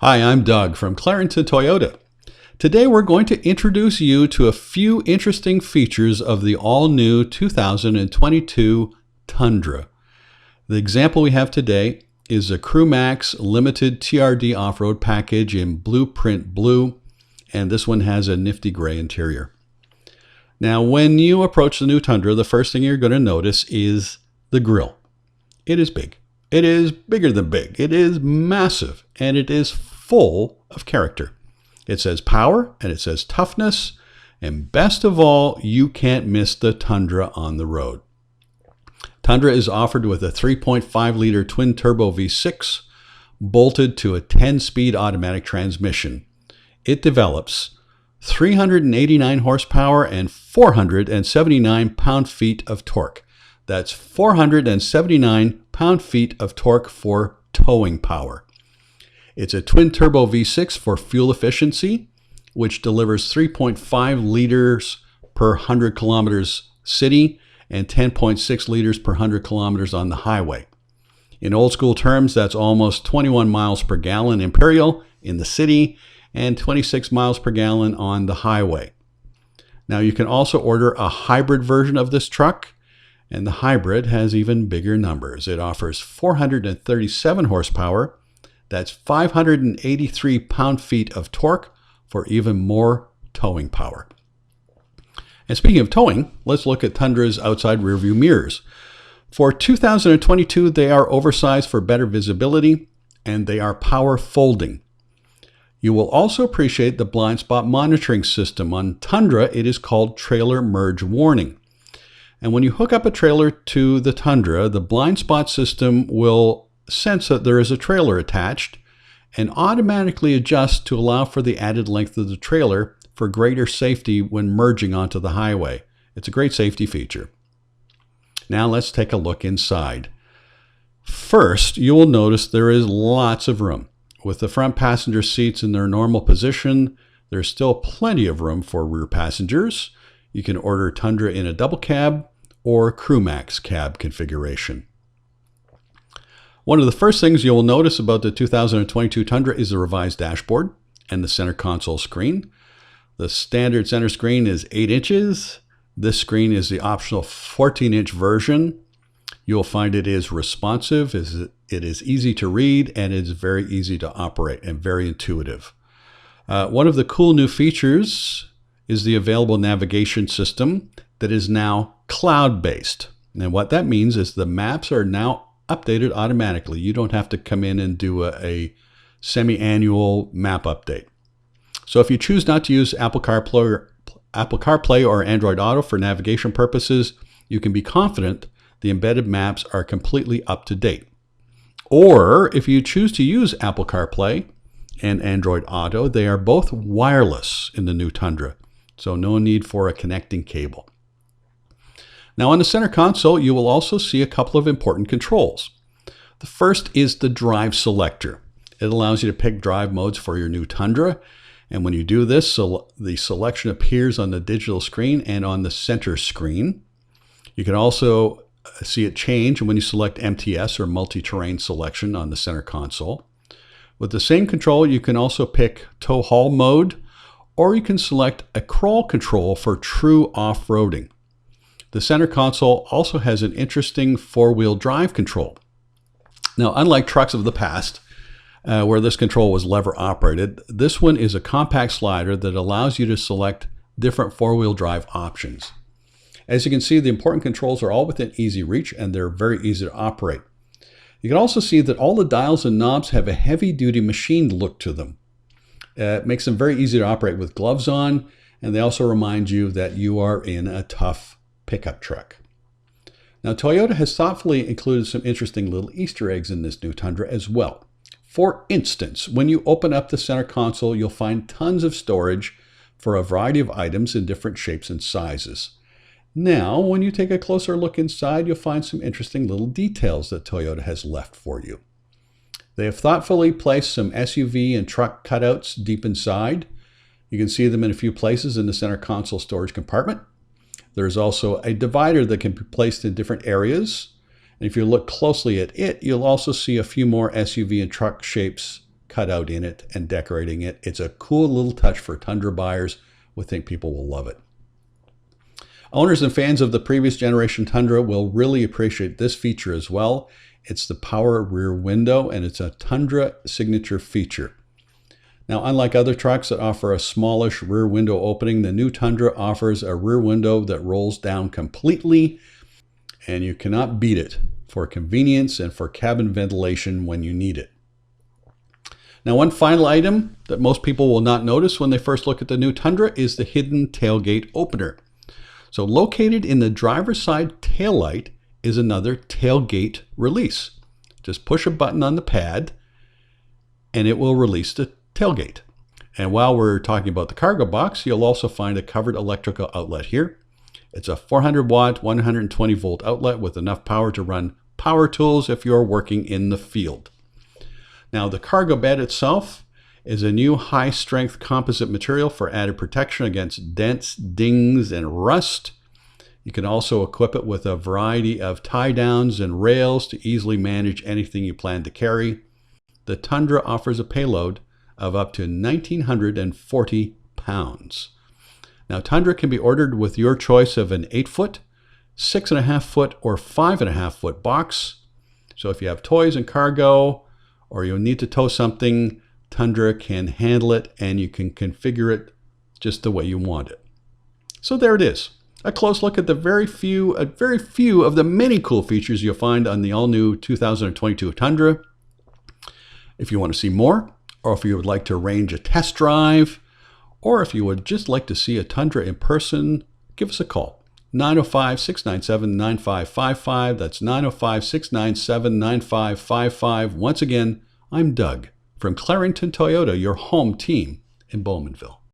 Hi, I'm Doug from Clarendon Toyota. Today we're going to introduce you to a few interesting features of the all-new 2022 Tundra. The example we have today is a CrewMax Limited TRD Off-Road package in Blueprint Blue, and this one has a nifty gray interior. Now, when you approach the new Tundra, the first thing you're going to notice is the grille. It is big. It is bigger than big. It is massive, and it is full of character. It says power, and it says toughness, and best of all, you can't miss the Tundra on the road. Tundra is offered with a 3.5-liter twin-turbo V6 bolted to a 10-speed automatic transmission. It develops 389 horsepower and 479 pound-feet of torque. That's 479 pound-feet of torque for towing power. It's a twin-turbo V6 for fuel efficiency, which delivers 3.5 liters per 100 kilometers city and 10.6 liters per 100 kilometers on the highway. In old school terms, that's almost 21 miles per gallon imperial in the city and 26 miles per gallon on the highway. Now, you can also order a hybrid version of this truck, and the hybrid has even bigger numbers. It offers 437 horsepower. That's 583 pound-feet of torque for even more towing power. And speaking of towing, let's look at Tundra's outside rearview mirrors. For 2022, they are oversized for better visibility, and they are power folding. You will also appreciate the blind spot monitoring system. On Tundra, it is called trailer merge warning. And when you hook up a trailer to the Tundra, the blind spot system will sense that there is a trailer attached and automatically adjust to allow for the added length of the trailer for greater safety when merging onto the highway. It's a great safety feature. Now let's take a look inside. First, you will notice there is lots of room. With the front passenger seats in their normal position, there's still plenty of room for rear passengers. You can order Tundra in a double cab or CrewMax cab configuration. One of the first things you'll notice about the 2022 Tundra is the revised dashboard and the center console screen. The standard center screen is 8 inches. This screen is the optional 14-inch version. You'll find it is responsive, it is easy to read, and it's very easy to operate and very intuitive. One of the cool new features is the available navigation system that is now cloud-based. And what that means is the maps are now updated automatically. You don't have to come in and do a semi-annual map update. So if you choose not to use Apple CarPlay or Android Auto for navigation purposes, you can be confident the embedded maps are completely up to date. Or if you choose to use Apple CarPlay and Android Auto, they are both wireless in the new Tundra, so no need for a connecting cable. Now on the center console, you will also see a couple of important controls. The first is the drive selector. It allows you to pick drive modes for your new Tundra, and when you do this, the selection appears on the digital screen and on the center screen. You can also see it change when you select MTS or multi-terrain selection on the center console. With the same control, you can also pick tow haul mode, or you can select a crawl control for true off-roading. The center console also has an interesting four-wheel drive control. Now, unlike trucks of the past, where this control was lever operated, this one is a compact slider that allows you to select different four-wheel drive options. As you can see, the important controls are all within easy reach, and they're very easy to operate. You can also see that all the dials and knobs have a heavy-duty machined look to them. It makes them very easy to operate with gloves on, and they also remind you that you are in a tough pickup truck. Now, Toyota has thoughtfully included some interesting little Easter eggs in this new Tundra as well. For instance, when you open up the center console, you'll find tons of storage for a variety of items in different shapes and sizes. Now, when you take a closer look inside, you'll find some interesting little details that Toyota has left for you. They have thoughtfully placed some SUV and truck cutouts deep inside. You can see them in a few places in the center console storage compartment. There's also a divider that can be placed in different areas. And if you look closely at it, you'll also see a few more SUV and truck shapes cut out in it and decorating it. It's a cool little touch for Tundra buyers. We think people will love it. Owners and fans of the previous generation Tundra will really appreciate this feature as well. It's the power rear window, and it's a Tundra signature feature. Now, unlike other trucks that offer a smallish rear window opening, the new Tundra offers a rear window that rolls down completely, and you cannot beat it for convenience and for cabin ventilation when you need it. Now, one final item that most people will not notice when they first look at the new Tundra is the hidden tailgate opener. So located in the driver's side taillight is another tailgate release. Just push a button on the pad and it will release the tailgate. And while we're talking about the cargo box, you'll also find a covered electrical outlet here. It's a 400 watt, 120 volt outlet with enough power to run power tools if you're working in the field. Now, the cargo bed itself is a new high-strength composite material for added protection against dents, dings, and rust. You can also equip it with a variety of tie-downs and rails to easily manage anything you plan to carry. The Tundra offers a payload of up to 1,940 pounds. Now, Tundra can be ordered with your choice of an 8-foot, 6.5 foot, or 5.5 foot box. So if you have toys and cargo, or you need to tow something, Tundra can handle it, and you can configure it just the way you want it. So there it is. A close look at the very few of the many cool features you'll find on the all-new 2022 Tundra. If you want to see more, or if you would like to arrange a test drive, or if you would just like to see a Tundra in person, give us a call. 905-697-9555. That's 905-697-9555. Once again, I'm Doug from Clarington Toyota, your home team in Bowmanville.